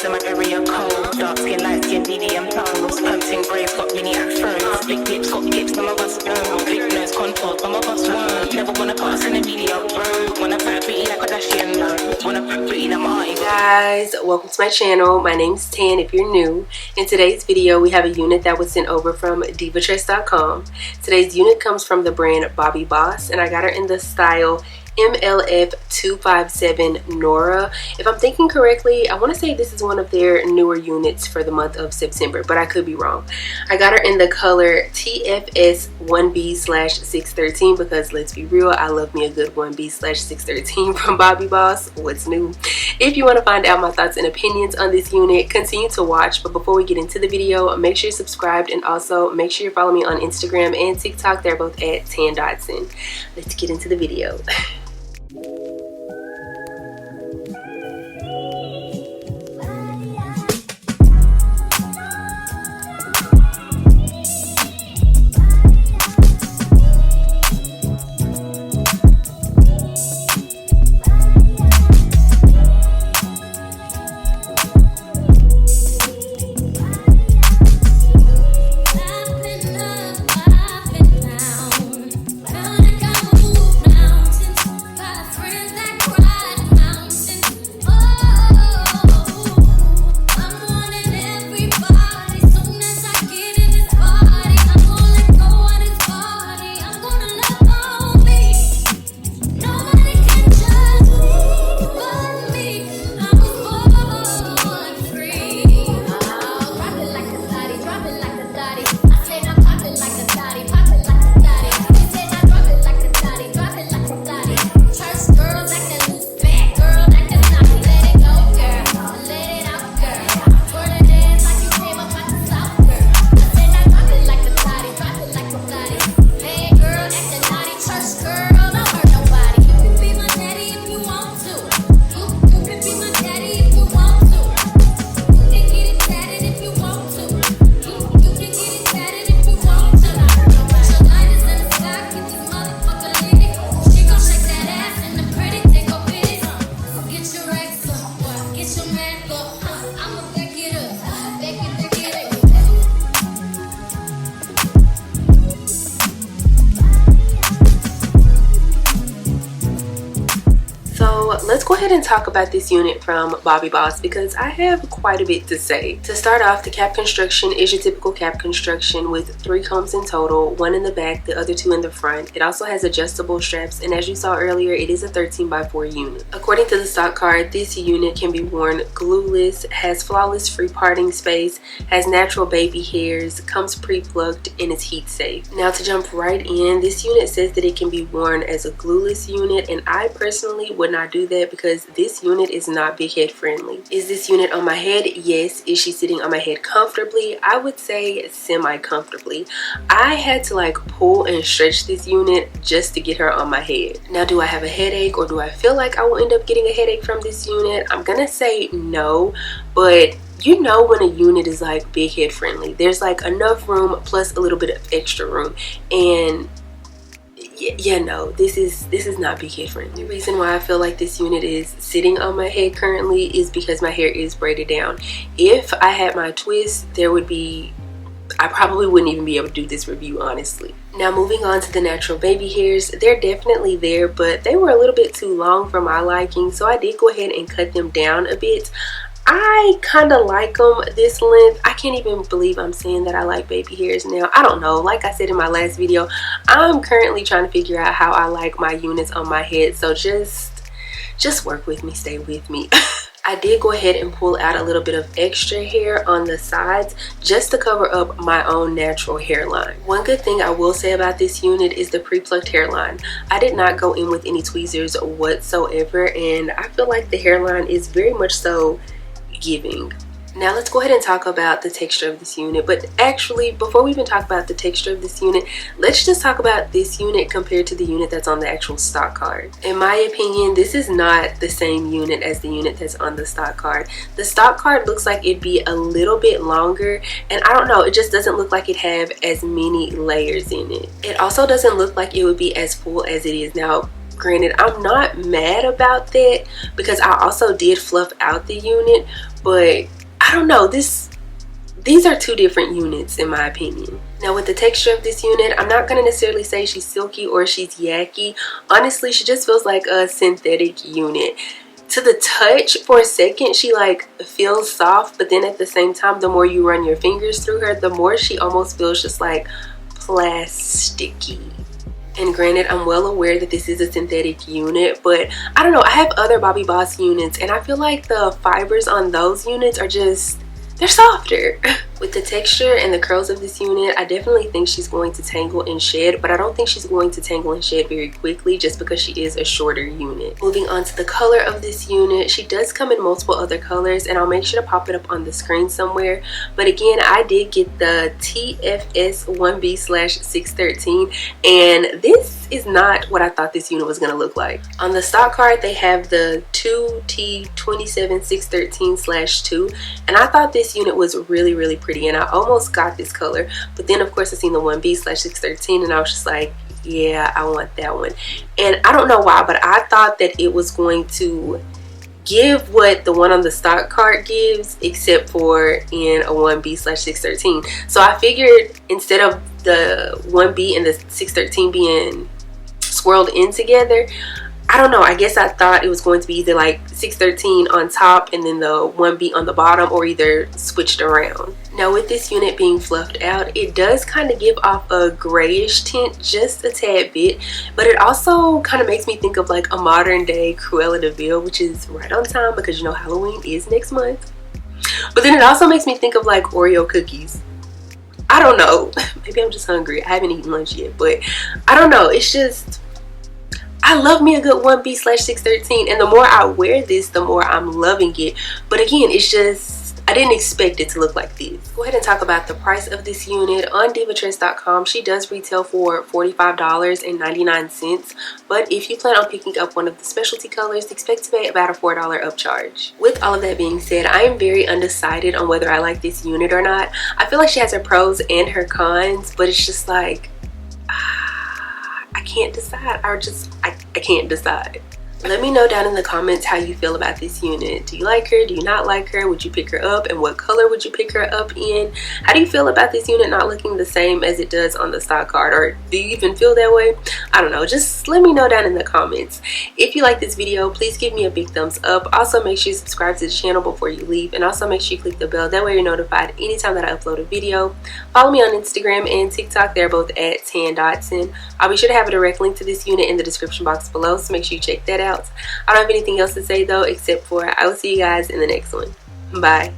in my area cold. Dark skin, light skin, medium tones. Hunting braids, got mini afros. Big lips, got hips, some of us don't. Big nose, contours, some of us won't. Never wanna put us in a medium road. Wanna fat pretty like a Kardashian, no. Wanna fat pretty like my Hey guys, welcome to my channel. My name's Tan if you're new. In today's video, we have a unit that was sent over from Divatress.com. Today's unit comes from the brand Bobbi Boss, and I got her in the style MLF257 Nora. If I'm thinking correctly, I want to say this is one of their newer units for the month of September, but I could be wrong. I got her in the color TFS 1B/613 because let's be real, I love me a good 1B/613 from Bobbi Boss. What's new? If you want to find out my thoughts and opinions on this unit, continue to watch. But before we get into the video, make sure you're subscribed and also make sure you follow me on Instagram and TikTok. They're both at Dotson. Let's get into the video. Let's go ahead and talk about this unit from Bobbi Boss because I have quite a bit to say. To start off, the cap construction is your typical cap construction with 3 combs in total, 1 in the back, the other 2 in the front. It also has adjustable straps, and as you saw earlier, it is a 13x4 unit. According to the stock card, this unit can be worn glueless, has flawless free parting space, has natural baby hairs, comes pre-plucked, and is heat safe. Now to jump right in, this unit says that it can be worn as a glueless unit, and I personally would not do that because this unit is not big head friendly. Is this unit on my head? Yes. Is she sitting on my head comfortably? I would say semi comfortably. I had to like pull and stretch this unit just to get her on my head. Now, do I have a headache or do I feel like I will end up getting a headache from this unit? I'm gonna say no, but you know when a unit is like big head friendly, there's like enough room plus a little bit of extra room, and yeah, no, this is not big head friendly. The reason why I feel like this unit is sitting on my head currently is because my hair is braided down. If I had my twist, I probably wouldn't even be able to do this review, honestly. Now moving on to the natural baby hairs, they're definitely there, but they were a little bit too long for my liking, so I did go ahead and cut them down a bit. I kind of like them this length. I can't even believe I'm saying that I like baby hairs now. I don't know. Like I said in my last video, I'm currently trying to figure out how I like my units on my head. So just work with me, stay with me. I did go ahead and pull out a little bit of extra hair on the sides just to cover up my own natural hairline. One good thing I will say about this unit is the pre-plucked hairline. I did not go in with any tweezers whatsoever, and I feel like the hairline is very much so giving. Now let's go ahead and talk about the texture of this unit. But actually, before we even talk about the texture of this unit, let's just talk about this unit compared to the unit that's on the actual stock card. In my opinion, this is not the same unit as the unit that's on the stock card. The stock card looks like it'd be a little bit longer, and I don't know, it just doesn't look like it have as many layers in it. It also doesn't look like it would be as full as it is now. Granted, I'm not mad about that because I also did fluff out the unit, but I don't know, these are two different units in my opinion. Now with the texture of this unit, I'm not going to necessarily say she's silky or she's yucky. Honestly, she just feels like a synthetic unit. To the touch, for a second, she like feels soft, but then at the same time, the more you run your fingers through her, the more she almost feels just like plasticky. And granted, I'm well aware that this is a synthetic unit, but I don't know, I have other Bobbi Boss units and I feel like the fibers on those units are just, they're softer. With the texture and the curls of this unit, I definitely think she's going to tangle and shed, but I don't think she's going to tangle and shed very quickly just because she is a shorter unit. Moving on to the color of this unit, she does come in multiple other colors and I'll make sure to pop it up on the screen somewhere. But again, I did get the TFS 1B/613 and this is not what I thought this unit was going to look like. On the stock card, they have the 2T27613/2 and I thought this unit was really pretty and I almost got this color, but then of course I seen the 1B/613 and I was just like, yeah, I want that one. And I don't know why, but I thought that it was going to give what the one on the stock card gives, except for in a 1B/613. So I figured instead of the 1B and the 613 being swirled in together, I don't know, I guess I thought it was going to be either like 613 on top and then the 1B on the bottom, or either switched around. Now with this unit being fluffed out, it does kind of give off a grayish tint just a tad bit, but it also kind of makes me think of like a modern day Cruella de Vil, which is right on time because you know Halloween is next month. But then it also makes me think of like Oreo cookies. I don't know, maybe I'm just hungry, I haven't eaten lunch yet, but I don't know, it's just, I love me a good 1B/613 and the more I wear this, the more I'm loving it. But again, it's just, I didn't expect it to look like this. Go ahead and talk about the price of this unit. On Divatress.com, she does retail for $45.99. But if you plan on picking up one of the specialty colors, expect to pay about a $4 upcharge. With all of that being said, I am very undecided on whether I like this unit or not. I feel like she has her pros and her cons, but it's just like, I can't decide. I can't decide. Let me know down in the comments how you feel about this unit. Do you like her? Do you not like her? Would you pick her up? And what color would you pick her up in? How do you feel about this unit not looking the same as it does on the stock card? Or do you even feel that way? I don't know. Just let me know down in the comments. If you like this video, please give me a big thumbs up. Also, make sure you subscribe to the channel before you leave. And also make sure you click the bell. That way you're notified anytime that I upload a video. Follow me on Instagram and TikTok. They're both at @Dotson. I'll be sure to have a direct link to this unit in the description box below, so make sure you check that out. I don't have anything else to say though, except for I will see you guys in the next one. Bye.